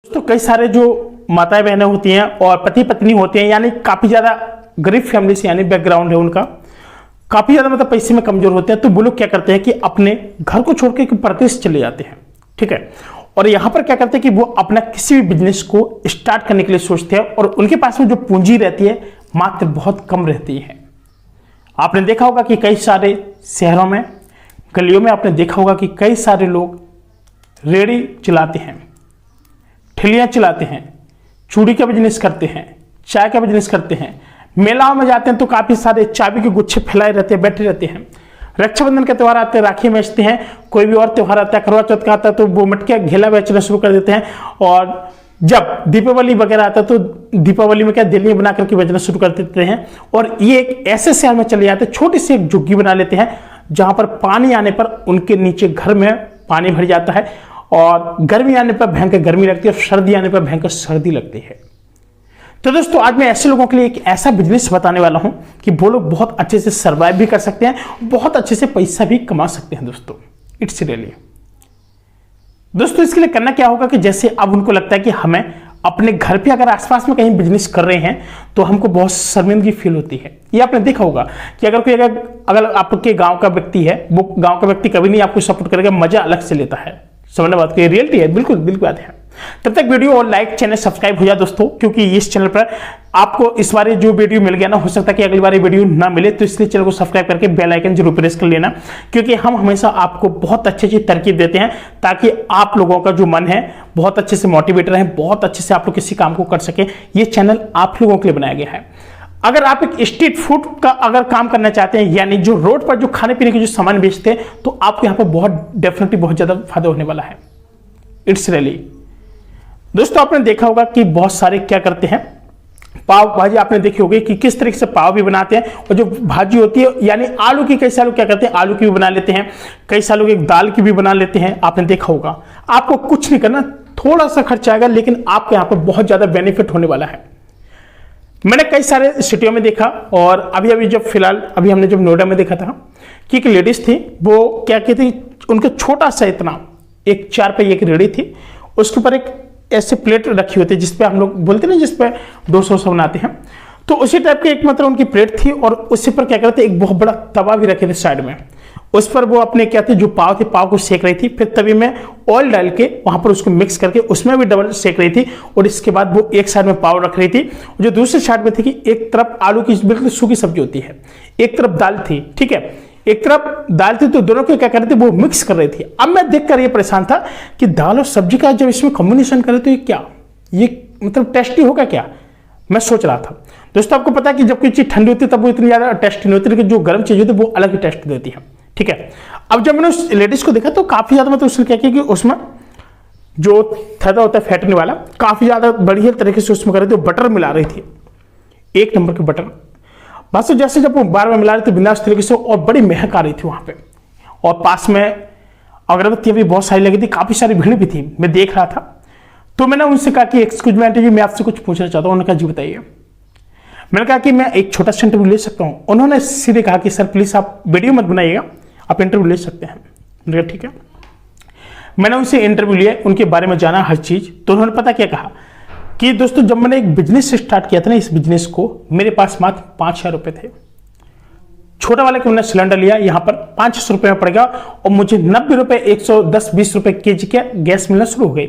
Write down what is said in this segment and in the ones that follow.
तो कई सारे जो माताएं बहनें होती हैं और पति पत्नी होते हैं, यानी काफी ज्यादा गरीब फैमिली से यानी बैकग्राउंड है उनका, काफी ज्यादा मतलब पैसे में कमजोर होते हैं, तो वो लोग क्या करते हैं कि अपने घर को छोड़ के परदेश चले जाते हैं। ठीक है, और यहां पर क्या करते हैं कि वो अपना किसी भी बिजनेस को स्टार्ट करने के लिए सोचते हैं और उनके पास में जो पूंजी रहती है मात्र बहुत कम रहती है। आपने देखा होगा कि कई सारे शहरों में, गलियों में आपने देखा होगा कि कई सारे लोग रेड़ी चलाते हैं, ठेलियां चलाते हैं, चूड़ी का बिजनेस करते हैं, चाय का बिजनेस करते हैं, मेलाओं में जाते हैं तो काफी सारे चाबी के गुच्छे फैलाए रहते हैं, बैठे रहते हैं। रक्षाबंधन के त्यौहार आते हैं, राखी बेचते हैं, कोई भी और त्यौहार आता है, करवा चौथ का आता है तो वो मटके घेला बेचना शुरू कर देते हैं। और जब दीपावली वगैरह आता है तो दीपावली में क्या दिल्ली बना करके बेचना शुरू कर देते हैं। और ये एक ऐसे शहर में चले जाते हैं, छोटी सी एक झुग्गी बना लेते हैं जहां पर पानी आने पर उनके नीचे घर में पानी भर जाता है और गर्मी आने पर भयंकर गर्मी लगती है और सर्दी आने पर भयंकर सर्दी लगती है। तो दोस्तों आज मैं ऐसे लोगों के लिए एक ऐसा बिजनेस बताने वाला हूं कि वो लोग बहुत अच्छे से सर्वाइव भी कर सकते हैं, बहुत अच्छे से पैसा भी कमा सकते हैं। दोस्तों इट्स रियली दोस्तों इसके लिए करना क्या होगा कि जैसे अब उनको लगता है कि हमें अपने घर पे अगर आसपास में कहीं बिजनेस कर रहे हैं तो हमको बहुत शर्मिंदगी फील होती है। ये आपने देखा होगा कि अगर आपके गांव का व्यक्ति है, वो गांव का व्यक्ति कभी नहीं आपको सपोर्ट करेगा, मजा अलग से लेता है। समझना बात को, ये रियलिटी है, बिल्कुल बात है। तब तक वीडियो और लाइक, चैनल सब्सक्राइब हो जाए दोस्तों, क्योंकि इस चैनल पर आपको इस बार जो वीडियो मिल गया ना, हो सकता है कि अगली बार वीडियो ना मिले, तो इसलिए चैनल को सब्सक्राइब करके बेल आइकन जरूर प्रेस कर लेना, क्योंकि हम हमेशा आपको बहुत अच्छी तरकीब देते हैं ताकि आप लोगों का जो मन है बहुत अच्छे से मोटिवेट रहे, बहुत अच्छे से आप लोग किसी काम को कर सके। ये चैनल आप लोगों के लिए बनाया गया है। अगर आप एक स्ट्रीट फूड का अगर काम करना चाहते हैं, यानी जो रोड पर जो खाने पीने के जो सामान बेचते हैं, तो आपको यहाँ पर बहुत डेफिनेटली बहुत ज्यादा फायदा होने वाला है। इट्स रियली दोस्तों आपने देखा होगा कि बहुत सारे क्या करते हैं, पाव भाजी आपने देखी होगी कि किस तरीके से पाव भी बनाते हैं, और जो भाजी होती है यानी आलू की, कई सारे लोग क्या करते हैं आलू की भी बना लेते हैं, कई सारे लोग एक दाल की भी बना लेते हैं। आपने देखा होगा, आपको कुछ नहीं करना, थोड़ा सा खर्चा आएगा, लेकिन आपके यहाँ पर बहुत ज्यादा बेनिफिट होने वाला है। मैंने कई सारे सिटियों में देखा, और अभी जब फिलहाल अभी हमने जब नोएडा में देखा था कि एक लेडीज थी, वो क्या कहती, उनका छोटा सा इतना एक 4 पे एक रेडी थी, उसके ऊपर एक ऐसे प्लेट रखी होती है जिसपे हम लोग बोलते हैं ना, जिसपे 200 बनाते हैं, तो उसी टाइप की एक मतलब उनकी प्लेट थी, और उसी पर क्या करते, एक बहुत बड़ा तवा भी रखे थे साइड में। उस पर वो अपने क्या थे, जो पाव थे, पाव को सेक रही थी, फिर तवी में ऑयल डाल के वहां पर उसको मिक्स करके उसमें भी डबल सेक रही थी, और इसके बाद वो एक साइड में पाव रख रही थी, जो दूसरी साइड में थी कि एक तरफ आलू की बिल्कुल सूखी सब्जी होती है, एक तरफ दाल थी, ठीक है, एक तरफ दाल थी, तो दोनों को क्या कर रहे थे, वो मिक्स कर रही थी। अब मैं देखकर ये परेशान था कि दाल और सब्जी का जब इसमें कॉम्बिनेशन करे तो ये क्या, ये मतलब टेस्टी होगा क्या, मैं सोच रहा था। दोस्तों आपको पता है कि जब कोई चीज ठंडी होती है तब वो इतनी ज्यादा टेस्टी नहीं होती, लेकिन जो गर्म चीज होती है वो अलग ही टेस्ट देती है। ठीक है, अब जब मैंने उस लेडीज को देखा तो काफी ज्यादा मतलब उसने क्या किया कि उसमें जो थैला होता है फेंटने वाला, काफी ज्यादा बढ़िया तरीके से उसमें कर रही थी, बटर मिला रही थी, एक नंबर के बटर। बस जैसे जब वो बार बार मिला रही थी बिंदास तरीके से, और बड़ी महक आ रही थी वहां पे, और पास में अगरबत्तियां भी बहुत सारी लगी थी, काफी सारी भीड़ भी थी, मैं देख रहा था। तो मैंने उनसे कहा कि एक्सक्यूज मी आंटी जी, मैं आपसे कुछ पूछना चाहता हूँ। उन्होंने कहा जी बताइए। मैंने कहा कि मैं एक छोटा सा इंटरव्यू ले सकता हूँ। उन्होंने सीधे कहा कि सर प्लीज आप वीडियो मत बनाइएगा, आप इंटरव्यू ले सकते हैं। मैंने कहा ठीक है। मैंने उनसे इंटरव्यू लिया, उनके बारे में जाना हर चीज। तो उन्होंने पता क्या कहा कि दोस्तों जब मैंने एक बिजनेस स्टार्ट किया था ना, इस बिजनेस को मेरे पास मात्र 5,000 रुपए थे। छोटा वाले को मैंने सिलेंडर लिया, यहाँ पर 500 रुपए में पड़ेगा, और मुझे 90 रुपए 110-20 रुपए केजी का गैस मिलना शुरू हो गई।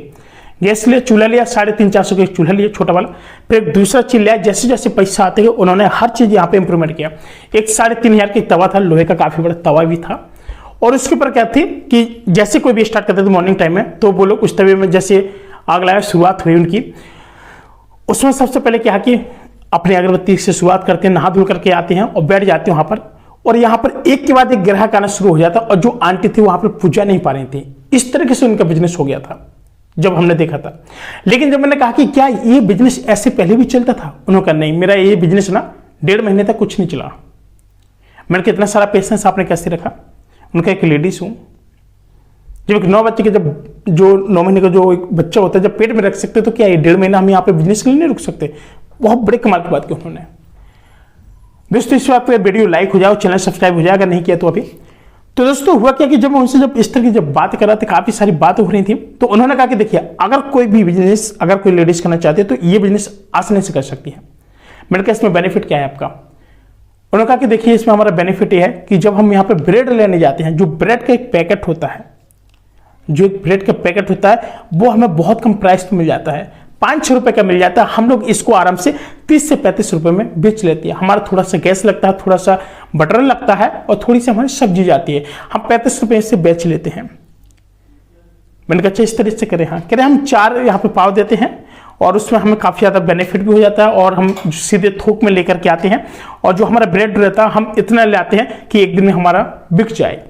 गैस लिया, चूल्हा लिया, 350-400 का चूल्हा लिया छोटा वाला, फिर एक दूसरा चीज लिया। जैसे जैसे पैसा आते गए उन्होंने हर चीज यहाँ पे इंप्रूवमेंट किया। एक 3,500 का तवा था, लोहे का काफी बड़ा तवा भी था, और उसके ऊपर क्या थी कि जैसे कोई भी स्टार्ट करते थे मॉर्निंग टाइम में, तो वो लोग उस तवे में जैसे आग लगाया, शुरुआत हुई उनकी। उसमें सबसे पहले क्या कि अपनी अगरबत्ती से शुरुआत करते हैं, नहा धुल करके आते हैं और बैठ जाते हैं वहां पर, और यहाँ पर एक के बाद एक ग्राहक आना शुरू हो जाता, और जो आंटी थी वहां पर पूजा नहीं पा रही थी। इस तरीके से उनका बिजनेस हो गया था जब हमने देखा था। लेकिन जब मैंने कहा कि क्या ये बिजनेस ऐसे पहले भी चलता था, उन्होंने कहा नहीं, मेरा ये बिजनेस ना 1.5 महीने तक कुछ नहीं चला। मैंने कितना सारा पेशेंस आपने कैसे रखा। उनका एक लेडीज हूं, जब एक 9 बच्चे के जो 9 महीने का जो एक बच्चा होता है जब पेट में रख सकते, तो क्या ये 1.5 महीना हम यहाँ पे बिजनेस के लिए नहीं रुक सकते। बहुत बड़े कमाल की बात की उन्होंने। दोस्तों इस बात पर वीडियो लाइक हो जाओ, चैनल सब्सक्राइब हो जाए अगर नहीं किया तो अभी। तो दोस्तों हुआ क्या कि जब मैं उनसे जब इस तरह की जब बात कर रहा था, काफी सारी बातें हो रही थी, तो उन्होंने कहा कि देखिए अगर कोई भी बिजनेस अगर कोई लेडीज करना चाहती है तो ये बिजनेस आसानी से कर सकती है। मैंने कहा इसमें बेनिफिट क्या है आपका? उन्होंने कहा कि देखिए इसमें हमारा बेनिफिट ये है कि जब हम यहाँ पे ब्रेड लेने जाते हैं, जो ब्रेड का एक पैकेट होता है, जो एक ब्रेड का पैकेट होता है वो हमें बहुत कम प्राइस पे मिल जाता है, 5-6 रुपए का मिल जाता है। हम लोग इसको आराम से 30 से 35 रुपए में बेच लेते हैं। हमारा थोड़ा सा गैस लगता है, थोड़ा सा बटर लगता है और थोड़ी सी हमारी सब्जी जाती है, हम 35 रुपए से बेच लेते हैं। मैंने कहा अच्छा इस तरह से करें। हाँ कह रहे हम 4 यहाँ पे पाव देते हैं और उसमें हमें काफ़ी ज़्यादा बेनिफिट भी हो जाता है और हम सीधे थोक में लेकर के आते हैं और जो हमारा ब्रेड रहता है हम इतना ले आते हैं कि एक दिन में हमारा बिक जाए,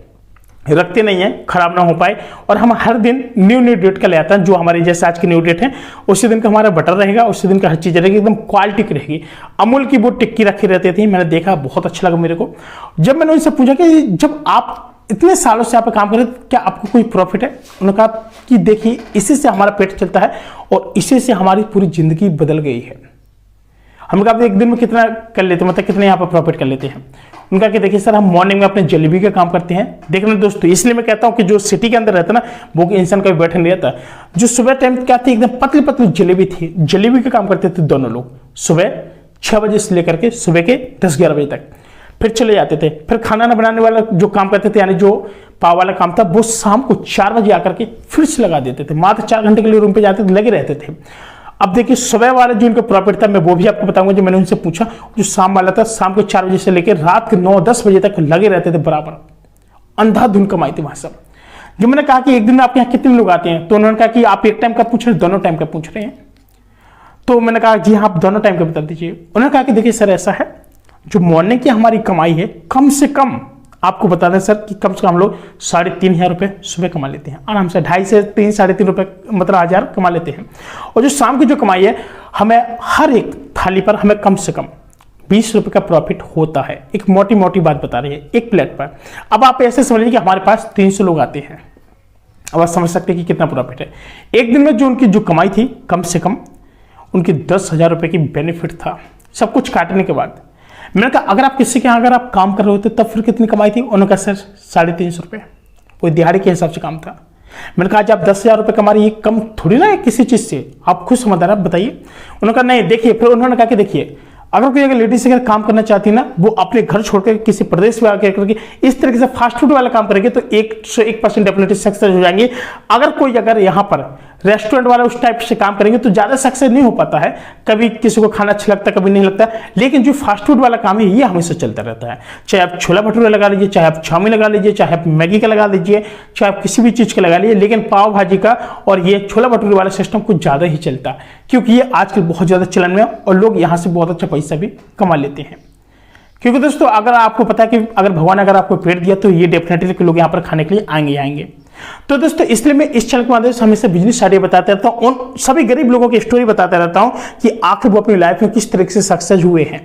रखते नहीं है, खराब ना हो पाए। और हम हर दिन न्यू डेट का ले आते हैं, जो हमारी जैसे आज की न्यू डेट है उसी दिन का हमारा बटर रहेगा, उसी दिन का हर चीज़ रहेगी, एकदम क्वालिटी की रहेगी। अमूल की वो टिक्की रखी रहती थी, मैंने देखा बहुत अच्छा लगा मेरे को। जब मैंने उनसे पूछा कि जब आप इतने सालों से आप काम कर रहे हैं क्या आपको कोई प्रॉफिट है? उन्होंने कहा कि देखिए इसी से हमारा पेट चलता है और इसी से हमारी पूरी जिंदगी बदल गई है। हमने कहा एक दिन में कितना कर लेते हैं, मतलब कितने यहाँ पर प्रॉफिट कर लेते हैं? उनका कि देखिए सर हम मॉर्निंग में अपने जलेबी का काम करते हैं। देखना दोस्तों इसलिए मैं कहता हूँ कि जो सिटी के अंदर रहता ना वो इंसान कभी बैठा नहीं रहता। जो सुबह टाइम क्या थी एकदम पतली पतली जलेबी थी, जलेबी का काम करते थे दोनों लोग, सुबह 6 बजे से लेकर के सुबह के 10-11 बजे तक, फिर चले जाते थे। फिर खाना न बनाने वाला जो काम करते थे, यानी जो पाव वाला काम था, वो शाम को 4 बजे आकर के फिर से लगा देते थे। मात्र 4 घंटे के लिए रूम पे जाते थे, लगे रहते थे। अब देखिए सुबह वाला जो इनका प्रॉफिट था मैं वो भी आपको बताऊंगा। जो मैंने उनसे पूछा, जो शाम वाला था, शाम को 4 बजे से लेकर रात के 9-10 बजे तक लगे रहते थे बराबर, अंधाधुन कमाई थी वहां सब। जो मैंने कहा कि एक दिन में आपके यहाँ कितने लोग आते हैं, तो उन्होंने कहा कि आप एक टाइम का पूछ रहे हैं, दोनों टाइम का पूछ रहे हैं? तो मैंने कहा जी हाँ आप दोनों टाइम का बता दीजिए। उन्होंने कहा कि देखिए सर ऐसा है, जो मॉर्निंग की हमारी कमाई है कम से कम आपको बता दें सर कि कम से कम हम लोग 3,500 रुपये सुबह कमा लेते हैं आराम से, 2.5 से 3, 3.5 रुपये मतलब 1000 कमा लेते हैं। और जो शाम की जो कमाई है हमें हर एक थाली पर हमें कम से कम 20 रुपये का प्रॉफिट होता है। एक मोटी मोटी बात बता रही है एक प्लेट पर। अब आप ऐसे समझिए कि हमारे पास 300 लोग आते हैं, अब आप समझ सकते हैं कि कितना प्रॉफिट है। एक दिन में जो उनकी जो कमाई थी कम से कम उनकी 10,000 रुपये की बेनिफिट था सब कुछ काटने के बाद। मैंने कहा अगर आप किसी के यहाँ अगर आप काम कर रहे होते तब फिर कितनी कमाई थी? उन्होंने कहा सर 350 रुपये, कोई दिहाड़ी के हिसाब से काम था। मैंने कहा आप 10,000 रुपये कमा रही है, कम थोड़ी ना है किसी चीज़ से, आप खुद समझदार, आप बताइए। उन्होंने कहा नहीं देखिए, फिर उन्होंने कहा कि देखिए अगर कोई अगर लेडीज अगर काम करना चाहती है ना, वो अपने घर छोड़कर किसी प्रदेश में आकर करके इस तरीके से फास्ट फूड वाला काम करेंगे तो 101% डेफिनेटली सक्सेस हो जाएंगे। अगर कोई अगर यहाँ पर रेस्टोरेंट वाला उस टाइप से काम करेंगे तो ज़्यादा सक्सेस नहीं हो पाता है, कभी किसी को खाना अच्छा लगता है कभी नहीं लगता। लेकिन जो फास्ट फूड वाला काम है ये हमेशा चलता रहता है, चाहे आप छोला भटूरा लगा लीजिए, चाहे आप चाउमीन लगा लीजिए, चाहे आप मैगी का लगा लीजिए, चाहे आप किसी भी चीज़ का लगा लीजिए, लेकिन पाव भाजी का और ये छोला भटूरे वाला सिस्टम कुछ ज़्यादा ही चलता है, क्योंकि ये आजकल बहुत ज़्यादा चलन में और लोग यहाँ से बहुत अच्छा पैसा भी कमा लेते हैं। क्योंकि दोस्तों अगर आपको पता है कि अगर भगवान अगर आपको पेट दिया तो ये डेफिनेटली लोग यहाँ पर खाने के लिए आएंगे। तो दोस्तों इसलिए मैं इस चैनल के माध्यम से हमेशा बिजनेस आइडिया बताते रहता हूँ, उन सभी गरीब लोगों की स्टोरी बताता रहता हूँ कि आखिर वो अपनी लाइफ में किस तरीके से सक्सेस हुए हैं।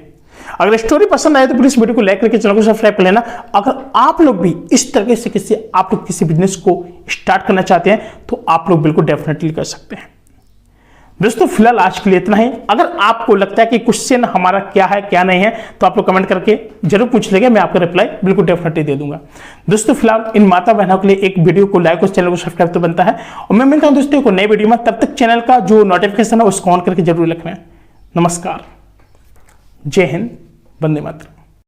अगर स्टोरी पसंद आए तो प्लीज वीडियो को लाइक करके चैनल को सब्सक्राइब कर लेना। अगर आप लोग भी इस तरीके से आप लोग किसी बिजनेस को स्टार्ट करना चाहते हैं तो आप लोग बिल्कुल डेफिनेटली कर सकते हैं। दोस्तों फिलहाल आज के लिए इतना ही। अगर आपको लगता है कि क्वेश्चन हमारा क्या है क्या नहीं है तो आप लोग कमेंट करके जरूर पूछ लेंगे, मैं आपका रिप्लाई बिल्कुल डेफिनेटली दे दूंगा। दोस्तों फिलहाल इन माता बहनों के लिए एक वीडियो को लाइक और चैनल को सब्सक्राइब तो बनता है, और मैं मिलता हूं दोस्तों को नई वीडियो में। तब तक चैनल का जो नोटिफिकेशन है उसको ऑन करके जरूर रखना है। नमस्कार, जय हिंद, वंदे मातरम।